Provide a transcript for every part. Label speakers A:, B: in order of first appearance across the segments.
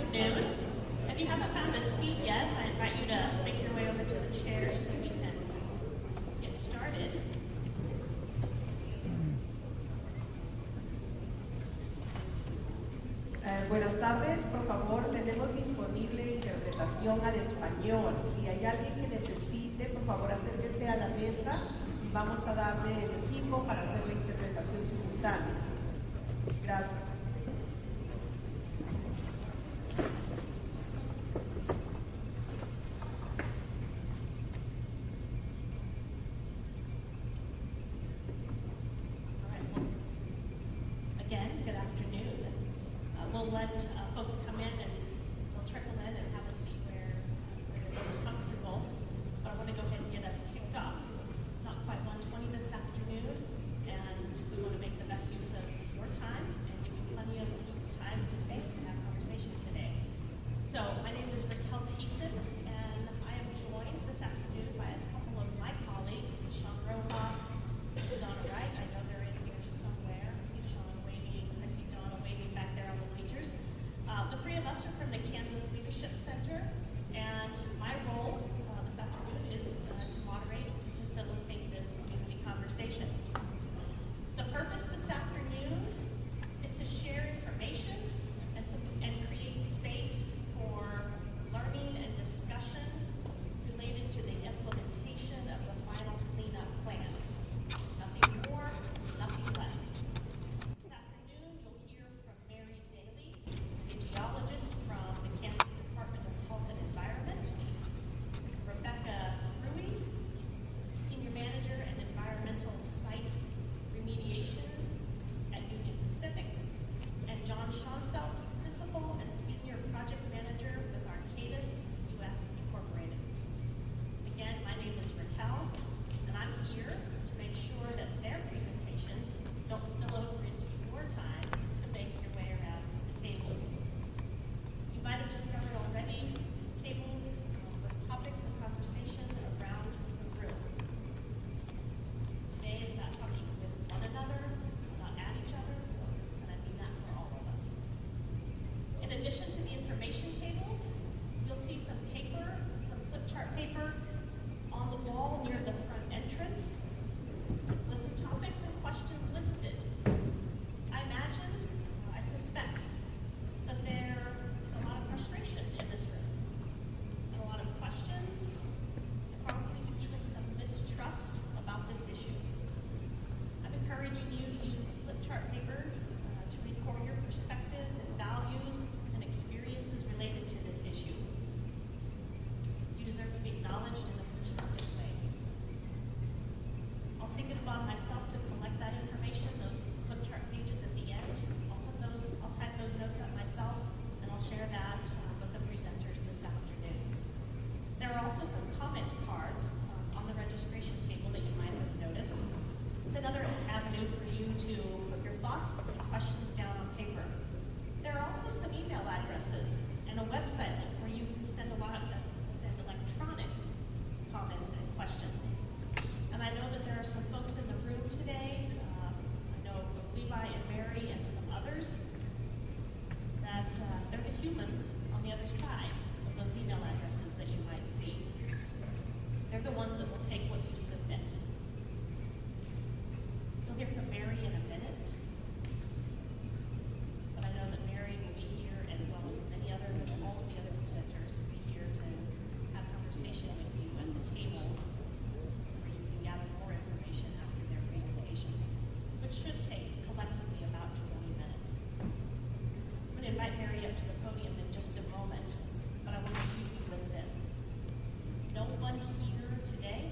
A: afternoon. If you haven't found a seat yet, I invite you to make your way over to the chairs so we can get started.
B: Buenas tardes, por favor, tenemos disponible interpretación al español. Si hay alguien que necesite, por favor, acérquese a la mesa y vamos a darle el equipo para hacer la interpretación simultánea. Gracias.
A: We'll let folks come in and they'll trickle in and have a seat where they're most comfortable. But I want to go ahead and get us kicked off. It's not quite 1:20 this afternoon, and we want to make the best use of your time and give you plenty of time and space to have conversation today. So my name is Raquel Thiessen, and I am joined this afternoon by a couple of my colleagues, Sean Rojas, Donna Wright. I know they're in here somewhere. I see Sean waving. I see Donna waving back there on the bleachers. The three of us are from the Kansas Leadership Center, and my role this afternoon is to moderate and facilitate this community conversation. The purpose this afternoon is to share information and create space for learning and discussion related to the implementation of the final cleanup plan. Nothing more, nothing less. This afternoon, you'll hear from Mary Daly, a geologist from the Kansas Department of Health and Environment, Rebecca Rui, Senior Manager and Environmental Site Remediation at Union Pacific, and John Schoenfeld, Principal and Senior Project Manager with Arcadis US Incorporated. Again, my name is Raquel, and I'm here to make sure that their presentations don't spill over into your time to make your way around the tables. You might have discovered already tables with topics of conversation around the room. Today is not talking with one another, not at each other, and I mean that for all of us. In addition to the information tables, you'll see some paper, some flip chart paper on the wall near the front entrance with some topics and questions listed. I imagine, I suspect, that there's a lot of frustration in this room, and a lot of questions, and probably even some mistrust about this issue. I'm encouraging you to use the flip chart paper to record your perspectives and values and experiences related to this issue. You deserve to be acknowledged in a constructive way. I'll take it upon myself to collect that information, those flip chart pages at the end. I'll type those notes up myself, and I'll share that with the presenters this afternoon. There are also some comment cards on the registration table that you might have noticed. It's another avenue for you to put your thoughts and questions down on paper. There are also some email addresses and a website link where you can send electronic comments and questions. And I know that there are some folks in the room today, I know of Levi and Mary and some others, that they're the humans on the other side of those email addresses that you might see. They're the ones that will take what you submit. You'll hear from Mary in a minute, but I know that Mary will be here as well as all of the other presenters will be here to have conversation with you at the tables where you can gather more information after their presentations, which should take collectively about 20 minutes. I'm going to invite Mary up to the podium in just a moment, but I want to leave you with this. No one here today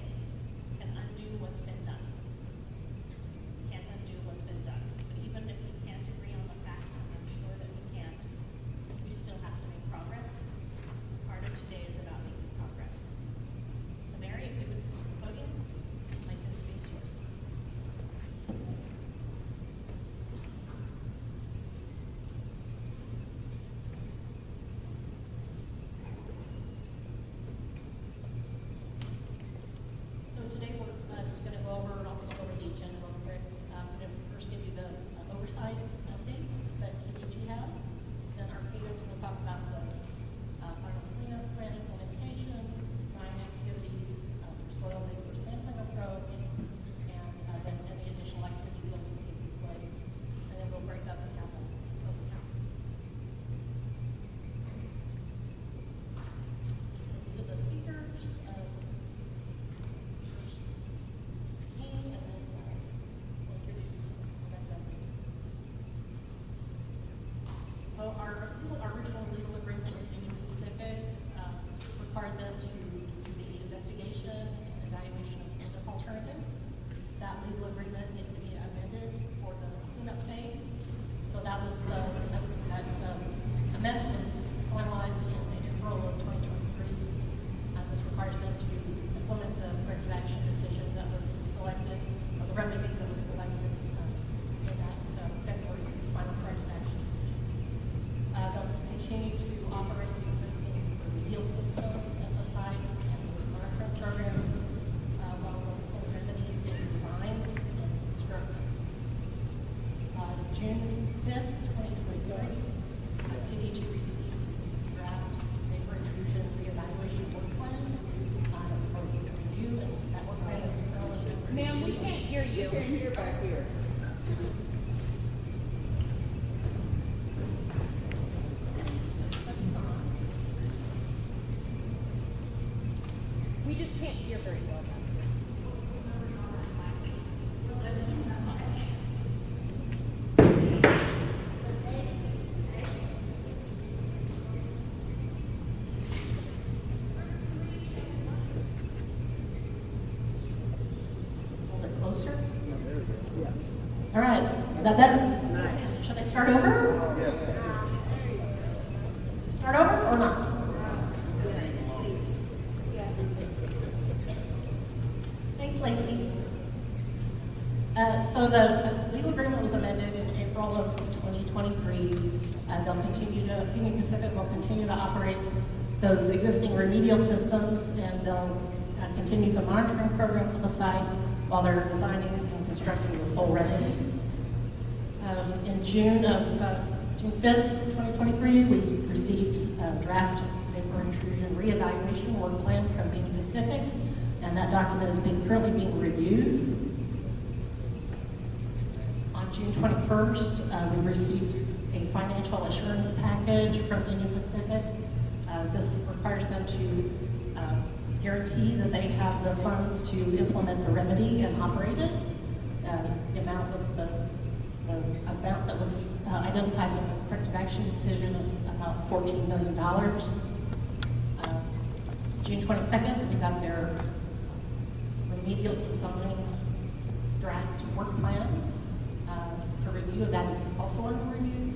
A: our original legal agreement with Union Pacific required them to do the investigation and evaluation of other alternatives. That legal agreement needed to be amended for the cleanup phase. So that was, that amendment was finalized in April of 2023. This requires them to implement the corrective action decision that was selected, or the remedy that was selected in that February final corrective action decision. They'll continue to operate the existing remedial systems at the site and the monitoring programs while the whole remedy is being designed and constructed. June 5th, 2023, KDHE received draft vapor intrusion reevaluation work plan for review, and that work plan is currently under
C: Ma'am, we
A: review.
C: can't hear you.
B: You can hear back here.
C: We just can't hear very well back here.
A: A little bit closer. All right, is that better? Should I start over? Start over or not? Thanks, Lacey. So the legal agreement was amended in April of 2023. Union Pacific will continue to operate those existing remedial systems, and they'll continue the monitoring program for the site while they're designing and constructing the full remedy. In June 5th, 2023, we received a draft vapor intrusion reevaluation work plan from Union Pacific, and that document is currently being reviewed. On June 21st, we received a financial assurance package from Union Pacific. This requires them to guarantee that they have the funds to implement the remedy and operate it. The amount was the amount that was identified in the corrective action decision of about $14 million. June 22nd, we got their remedial design draft work plan for review. That is also under review.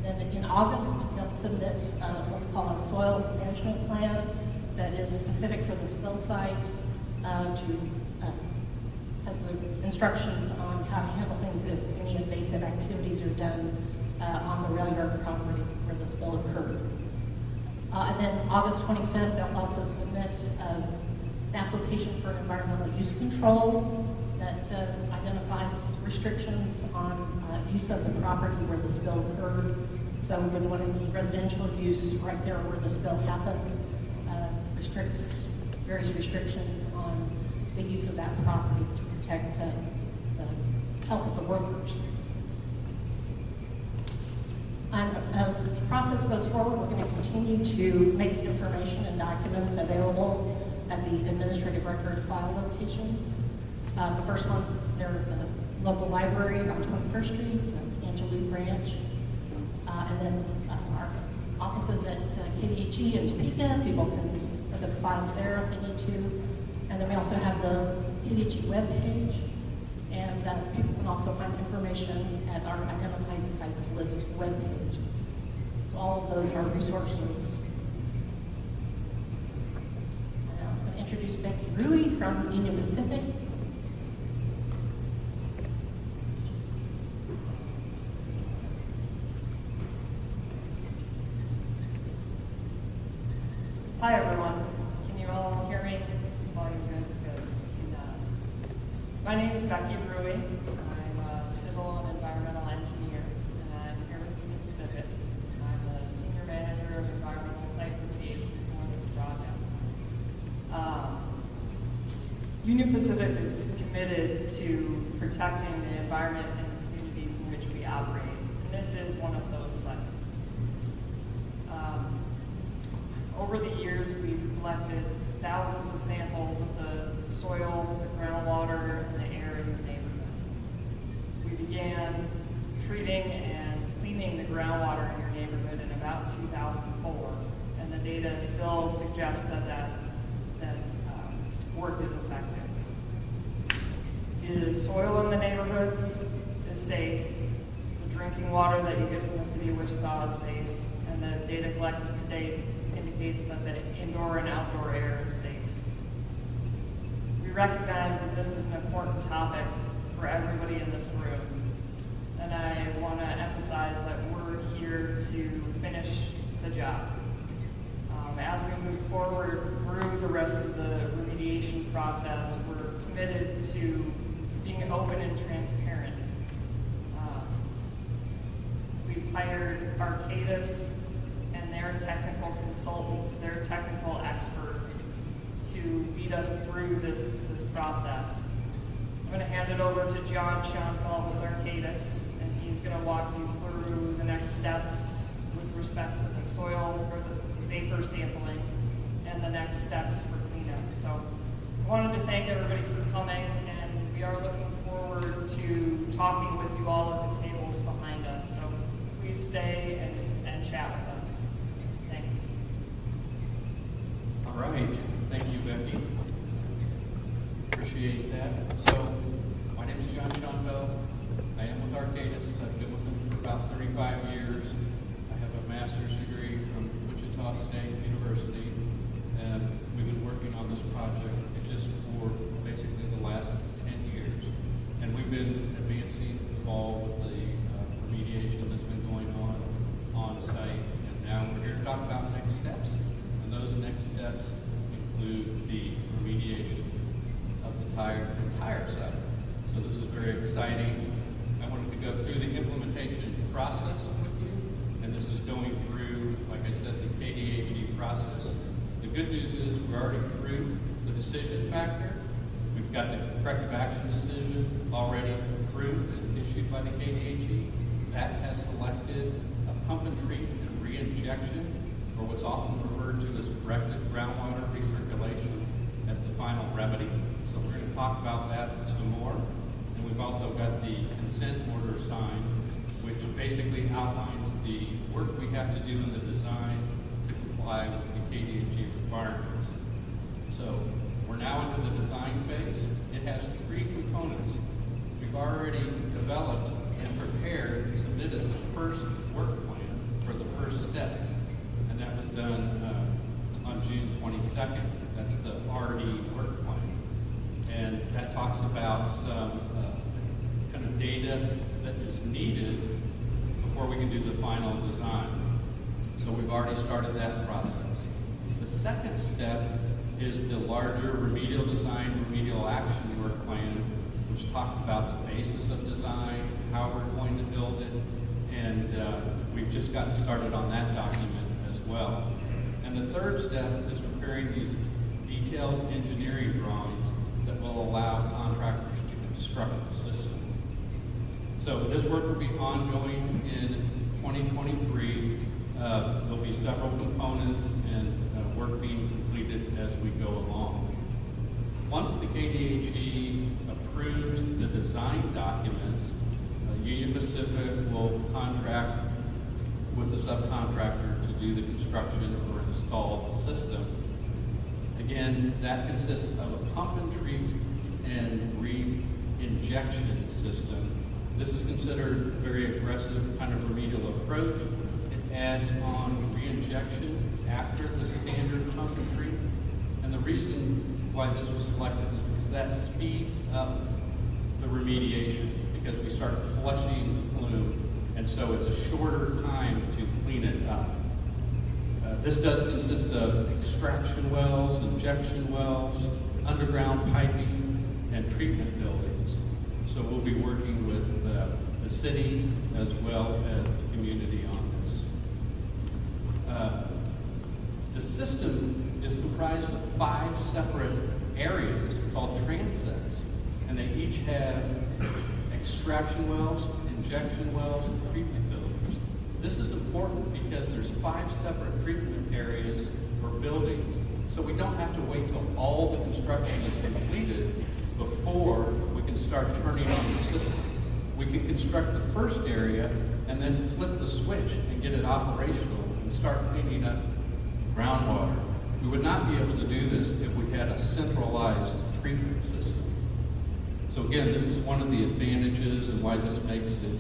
A: And then in August, they'll submit what we call a soil management plan that is specific for the spill site has the instructions on how to handle things if any invasive activities are done on the rail yard property where the spill occurred. And then August 25th, they'll also submit an application for environmental use control that identifies restrictions on use of the property where the spill occurred. So we wouldn't want any residential use right there where the spill happened. Restricts various restrictions on the use of that property to protect the health of the workers. And as this process goes forward, we're going to continue to make information and documents available at the administrative record file locations. The first one's there at the local library on 21st Street, Angelou Branch. And then our offices at KDHE and Topeka, people can look at the files there if they need to. And then we also have the KDHE webpage, and people can also find information at our Identified Sites List webpage. So all of those are resources. And I'm going to introduce Becky Rui from Union Pacific.
D: Hi everyone. Can you all hear me? Is volume good? Good. See that. My name is Becky Rui. I'm a civil and environmental engineer, and I'm here with Union Pacific. I'm the senior manager of environmental site remediation for this project. Union Pacific is committed to protecting the environment and the communities in which we operate, and this is one of those sites. Over the years, we've collected thousands of samples of the soil, the groundwater, and the air in the neighborhood. We began treating treating and cleaning the groundwater in your neighborhood in about 2004, and the data still suggests that work is effective. The soil in the neighborhoods is safe. The drinking water that you get from the city of Wichita is safe, and the data collected to date indicates that the indoor and outdoor air is safe. We recognize that this is an important topic for everybody in this room, and I want to emphasize that we're here to finish the job. As we move forward through the rest of the remediation process, we're committed to being open and transparent. We've hired Arcadis and their technical consultants, their technical experts, to lead us through this process. I'm going to hand it over to John Schoenfeld with Arcadis, and he's going to walk you through the next steps with respect to the soil or the vapor sampling and the next steps for cleanup. So I wanted to thank everybody for coming, and we are looking forward to talking with you all at the tables behind us. So please stay and chat with us. Thanks.
E: All right. Thank you, Becky. Appreciate that. So my name is John Schoenfeld. I am with Arcadis. I've been with them for about 35 years. I have a master's degree from Wichita State University, and we've been working on this project just for basically the last 10 years. And we've been advancing the ball with the remediation that's been going on site. And now we're here to talk about next steps. And those next steps include the remediation of the entire site. So this is very exciting. I wanted to go through the implementation process with you, and this is going through, like I said, the KDHE process. The good news is we're already through the decision factor. We've got the corrective action decision already approved and issued by the KDHE. That has selected a pump and treat and re-injection, or what's often referred to as corrected groundwater recirculation, as the final remedy. So we're going to talk about that some more. And we've also got the consent order signed, which basically outlines the work we have to do in the design to comply with the KDHE requirements. So we're now into the design phase. It has 3 components. We've already developed and prepared and submitted the first work plan for the first step, and that was done on June 22nd. That's the RD work plan. And that talks about some kind of data that is needed before we can do the final design. So we've already started that process. The second step is the larger remedial design, remedial action work plan, which talks about the basis of design, how we're going to build it, and we've just gotten started on that document as well. And the third step is preparing these detailed engineering drawings that will allow contractors to construct the system. So this work will be ongoing in 2023. There'll be several components and work being completed as we go along. Once the KDHE approves the design documents, Union Pacific will contract with the subcontractor to do the construction or install the system. Again, that consists of a pump and treat and re-injection system. This is considered a very aggressive kind of remedial approach. It adds on re-injection after the standard pump and treat. And the reason why this was selected is because that speeds up the remediation, because we start flushing the plume, and so it's a shorter time to clean it up. This does consist of extraction wells, injection wells, underground piping, and treatment buildings. So we'll be working with the city as well as the community on this. The system is comprised of 5 separate areas called transects, and they each have extraction wells, injection wells, and treatment buildings. This is important because there's 5 separate treatment areas or buildings, so we don't have to wait till all the construction is completed before we can start turning on the system. we can construct the first area and then flip the switch and get it operational and start cleaning up groundwater. We would not be able to do this if we had a centralized treatment system. So again, this is one of the advantages and why this makes it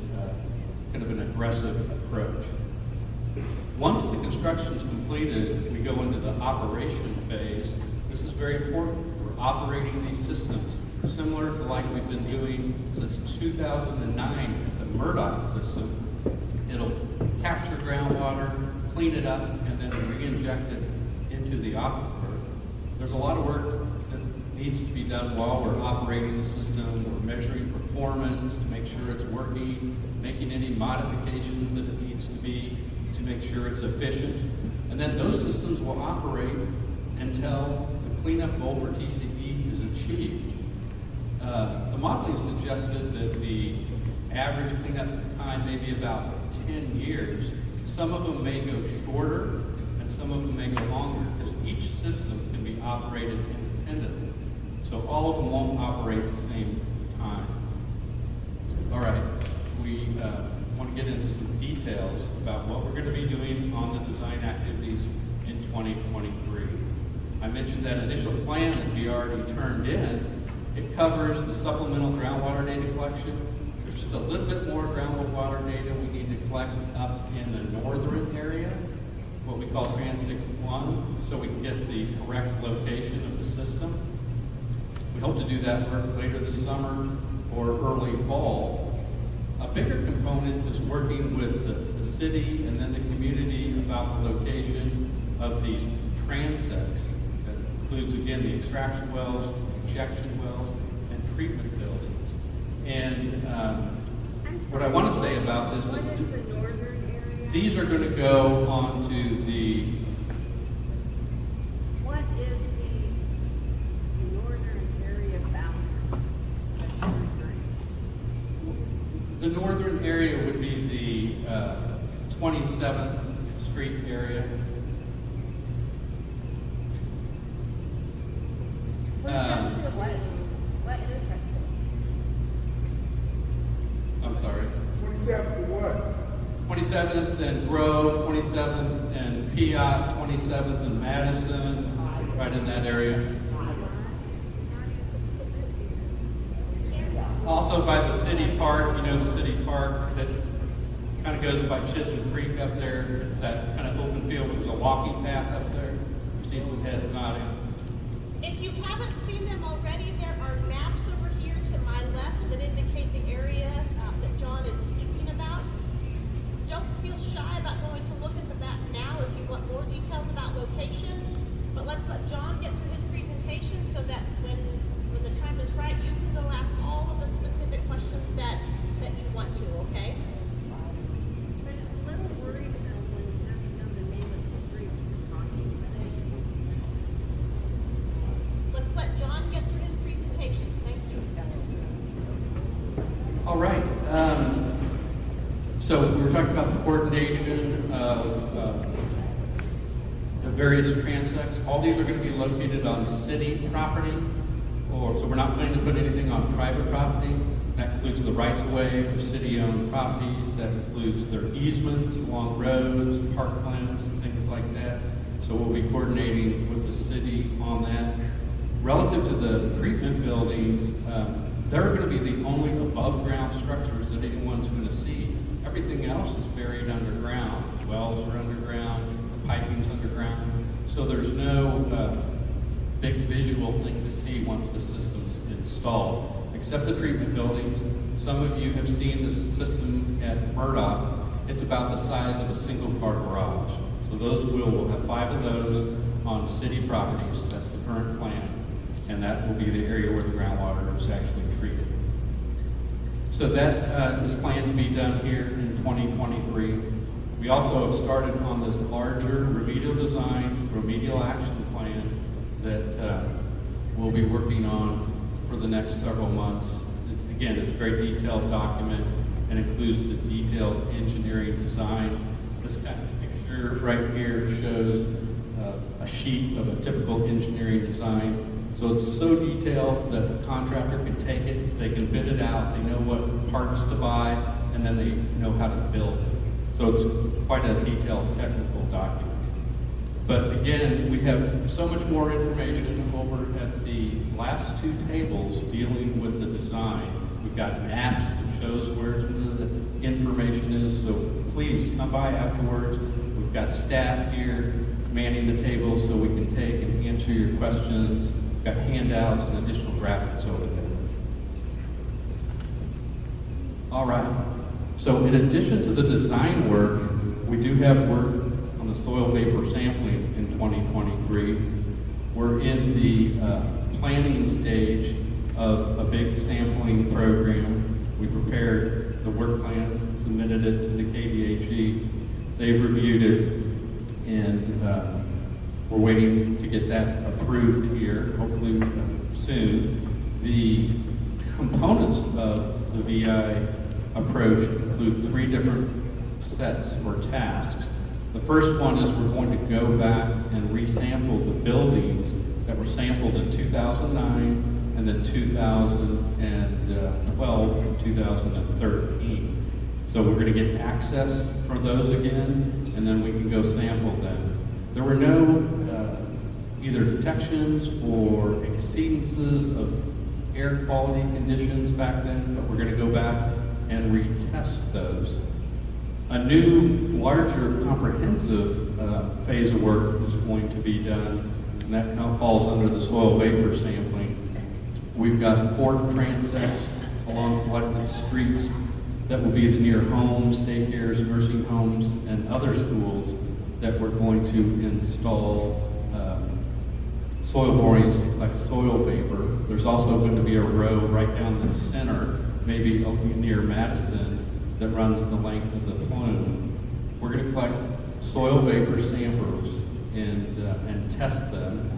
E: kind of an aggressive approach. Once the construction is completed, we go into the operation phase. This is very important. We're operating these systems similar to like we've been doing since 2009, the Murdoch system. It'll capture groundwater, clean it up, and then re-inject it into the aquifer. There's a lot of work that needs to be done while we're operating the system. We're measuring performance to make sure it's working, making any modifications that it needs to be to make sure it's efficient. And then those systems will operate until the cleanup goal for TCE is achieved. The modeling suggested that the average cleanup time may be about 10 years. Some of them may go shorter, and some of them may go longer, because each system can be operated independently. So all of them won't operate at the same time. All right, we want to get into some details about what we're going to be doing on the design activities in 2023. I mentioned that initial plan that we already turned in. It covers the supplemental groundwater data collection. There's just a little bit more groundwater data we need to collect up in the northern area, what we call Transect 1, so we can get the correct location of the system. We hope to do that work later this summer or early fall. A bigger component is working with the city and then the community about the location of these transects. That includes, again, the extraction wells, injection wells, and treatment buildings. And what I want to say about this
C: What
E: is
C: is the northern area?
E: these are going to go onto the
C: What is the northern area boundaries that you're referring to?
E: The northern area would be the 27th Street area.
C: What is it?
E: I'm sorry.
F: 27th what?
E: 27th and Grove, 27th and Piatt, 27th and Madison, right in that area. Also by the city park, you know, the city park that kind of goes by Chisholm Creek up there. It's that kind of open field. There's a walking path up there. I've seen some heads nodding.
A: If you haven't seen them already, there are maps over here to my left that indicate the area that John is speaking about. Don't feel shy about going to look at the map now if you want more details about location, but let's let John get through his presentation so that when the time is right, you can go ask all of the specific questions that you want to, okay?
C: But it's a little worrisome when he doesn't know the name of the streets we're talking about.
A: Let's let John get through his presentation. Thank you.
E: All right. So we were talking about the coordination of the various transects. All these are going to be located on city property, so we're not planning to put anything on private property. That includes the rights-of-way for city-owned properties. That includes their easements along roads, parklands, things like that. So we'll be coordinating with the city on that. Relative to the treatment buildings, they're going to be the only above-ground structures that anyone's going to see. Everything else is buried underground. The wells are underground, the piping's underground. So there's no big visual thing to see once the system's installed, except the treatment buildings. Some of you have seen this system at Murdoch. It's about the size of a single-car garage. So we'll have 5 of those on city properties. That's the current plan. And that will be the area where the groundwater is actually treated. So that is planned to be done here in 2023. We also have started on this larger remedial design, remedial action plan that we'll be working on for the next several months. Again, it's a very detailed document and includes the detailed engineering design. This kind of picture right here shows a sheet of a typical engineering design. So it's so detailed that a contractor can take it, they can bid it out, they know what parts to buy, and then they know how to build it. So it's quite a detailed technical document. But again, we have so much more information over at the last two tables dealing with the design. We've got maps that shows where the information is, so please come by afterwards. We've got staff here manning the table so we can take and answer your questions. We've got handouts and additional graphics over there. All right. So in addition to the design work, we do have work on the soil vapor sampling in 2023. We're in the planning stage of a big sampling program. We prepared the work plan, submitted it to the KDHE. They've reviewed it, and we're waiting to get that approved here, hopefully soon. The components of the VI approach include 3 different sets or tasks. The first one is we're going to go back and resample the buildings that were sampled in 2009 and then 2012 and 2013. So we're going to get access for those again, and then we can go sample them. There were no either detections or exceedances of air quality conditions back then, but we're going to go back and retest those. A new, larger, comprehensive phase of work is going to be done, and that now falls under the soil vapor sampling. We've got 4 transects along selected streets that will be the near homes, daycares, nursing homes, and other schools that we're going to install soil borings like soil vapor. There's also going to be a row right down the center, maybe near Madison, that runs the length of the plume. We're going to collect soil vapor samples and test them.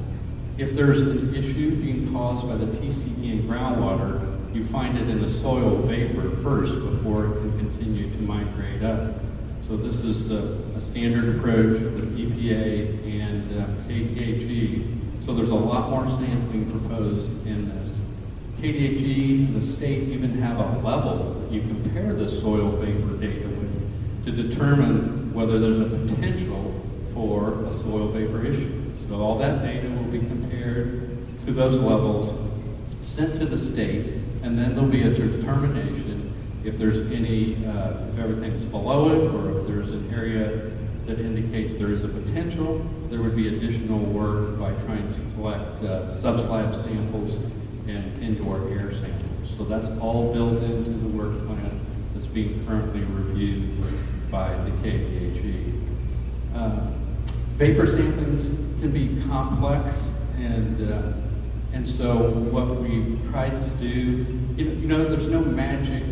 E: If there's an issue being caused by the TCE and groundwater, you find it in the soil vapor first before it can continue to migrate up. So this is a standard approach with EPA and KDHE. So there's a lot more sampling proposed in this. KDHE and the state even have a level that you compare the soil vapor data with to determine whether there's a potential for a soil vapor issue. So all that data will be compared to those levels, sent to the state, and then there'll be a determination if there's any, if everything's below it, or if there's an area that indicates there is a potential, there would be additional work by trying to collect subslab samples and indoor air samples. So that's all built into the work plan that's being currently reviewed by the KDHE. Vapor samplings can be complex, and so what we've tried to do, you know, there's no magic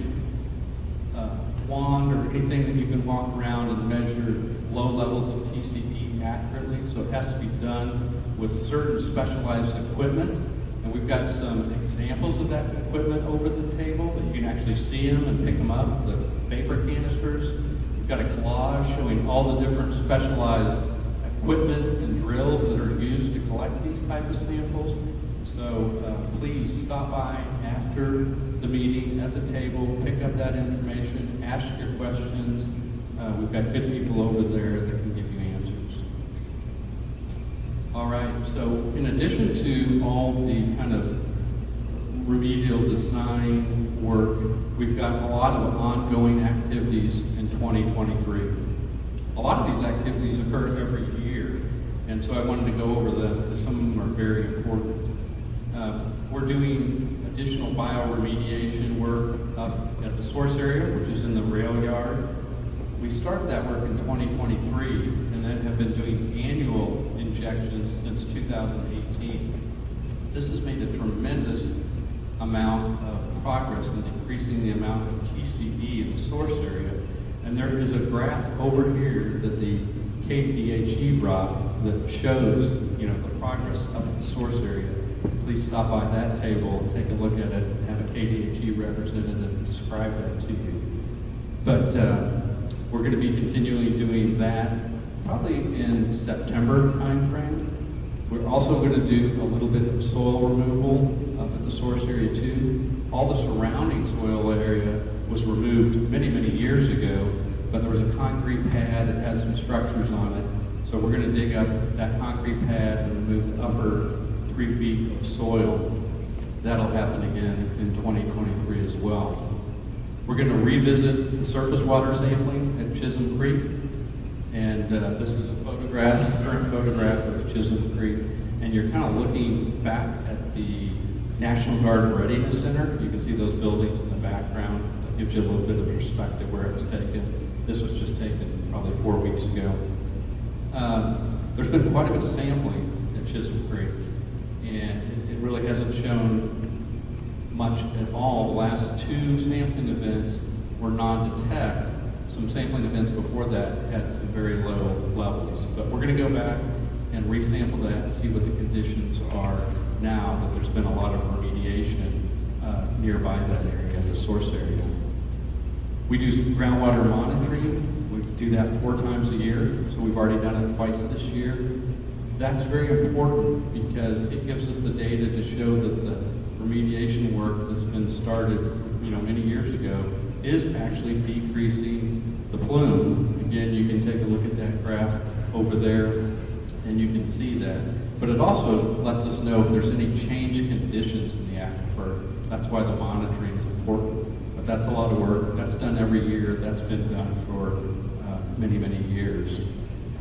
E: wand or anything that you can walk around and measure low levels of TCE accurately. So it has to be done with certain specialized equipment. And we've got some examples of that equipment over the table that you can actually see them and pick them up, the vapor canisters. We've got a collage showing all the different specialized equipment and drills that are used to collect these type of samples. So please stop by after the meeting at the table, pick up that information, ask your questions. We've got good people over there that can give you answers. All right, so in addition to all the kind of remedial design work, we've got a lot of ongoing activities in 2023. A lot of these activities occur every year, and so I wanted to go over them because some of them are very important. We're doing additional bioremediation work up at the source area, which is in the rail yard. We started that work in 2023 and then have been doing annual injections since 2018. This has made a tremendous amount of progress in increasing the amount of TCE in the source area. And there is a graph over here that the KDHE brought that shows, you know, the progress up at the source area. Please stop by that table, take a look at it, and have a KDHE representative describe that to you. But we're going to be continually doing that probably in September timeframe. We're also going to do a little bit of soil removal up at the source area too. All the surrounding soil area was removed many, many years ago, but there was a concrete pad that had some structures on it. So we're going to dig up that concrete pad and remove the upper 3 feet of soil. That'll happen again in 2023 as well. We're going to revisit the surface water sampling at Chisholm Creek. And this is a current photograph of Chisholm Creek. And you're kind of looking back at the National Guard Readiness Center. You can see those buildings in the background. That gives you a little bit of perspective where it was taken. This was just taken probably 4 weeks ago. There's been quite a bit of sampling at Chisholm Creek. And it really hasn't shown much at all. The last 2 sampling events were non-detect. Some sampling events before that had some very low levels. But we're going to go back and resample that and see what the conditions are now that there's been a lot of remediation nearby that area, the source area. We do some groundwater monitoring. We do that 4 times a year, so we've already done it twice this year. That's very important because it gives us the data to show that the remediation work that's been started, many years ago is actually decreasing the plume. Again, you can take a look at that graph over there and you can see that. But it also lets us know if there's any change conditions in the aquifer. That's why the monitoring is important. But that's a lot of work. That's done every year. That's been done for many, many years.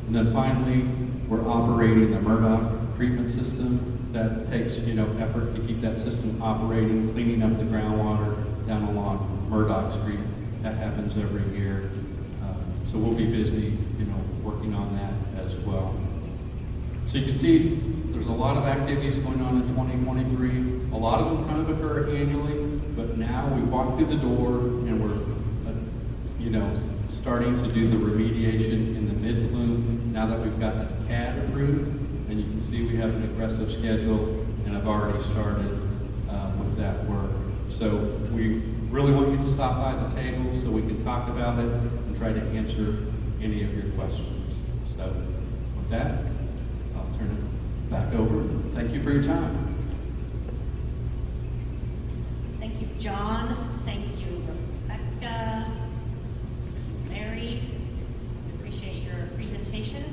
E: And then finally, we're operating the Murdoch treatment system. That takes, effort to keep that system operating, cleaning up the groundwater down along Murdoch Street. That happens every year. So we'll be busy, working on that as well. So you can see there's a lot of activities going on in 2023. A lot of them kind of occur annually, but now we walk through the door and we're, starting to do the remediation in the mid-plume now that we've got the CAD approved. And you can see we have an aggressive schedule, and I've already started with that work. So we really want you to stop by the table so we can talk about it and try to answer any of your questions. So with that, I'll turn it back over. Thank you for your time.
A: Thank you, John. Thank you, Rebecca, Mary. Appreciate your presentation.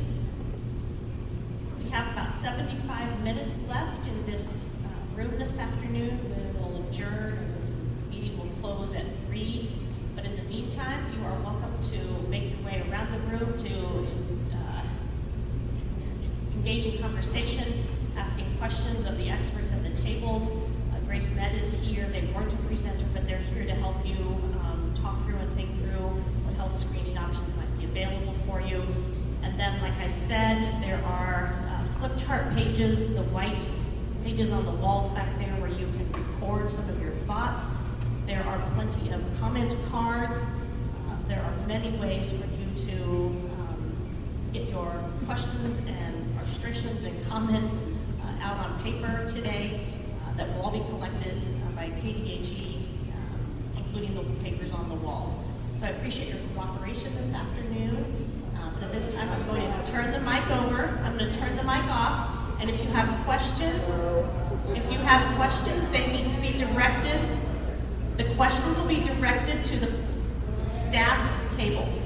A: We have about 75 minutes left in this room this afternoon. We will adjourn. The meeting will close at 3. But in the meantime, you are welcome to make your way around the room to engage in conversation, asking questions of the experts at the tables. Grace Med is here. They weren't a presenter, but they're here to help you talk through and think through what health screening options might be available for you. And then, like I said, there are flip chart pages, the white pages on the walls back there where you can record some of your thoughts. There are plenty of comment cards. There are many ways for you to get your questions and frustrations and comments out on paper today that will all be collected by KDHE, including the papers on the walls. So I appreciate your cooperation this afternoon. At this time, I'm going to turn the mic over. I'm going to turn the mic off. And if you have questions, they need to be directed. The questions will be directed to the staffed tables.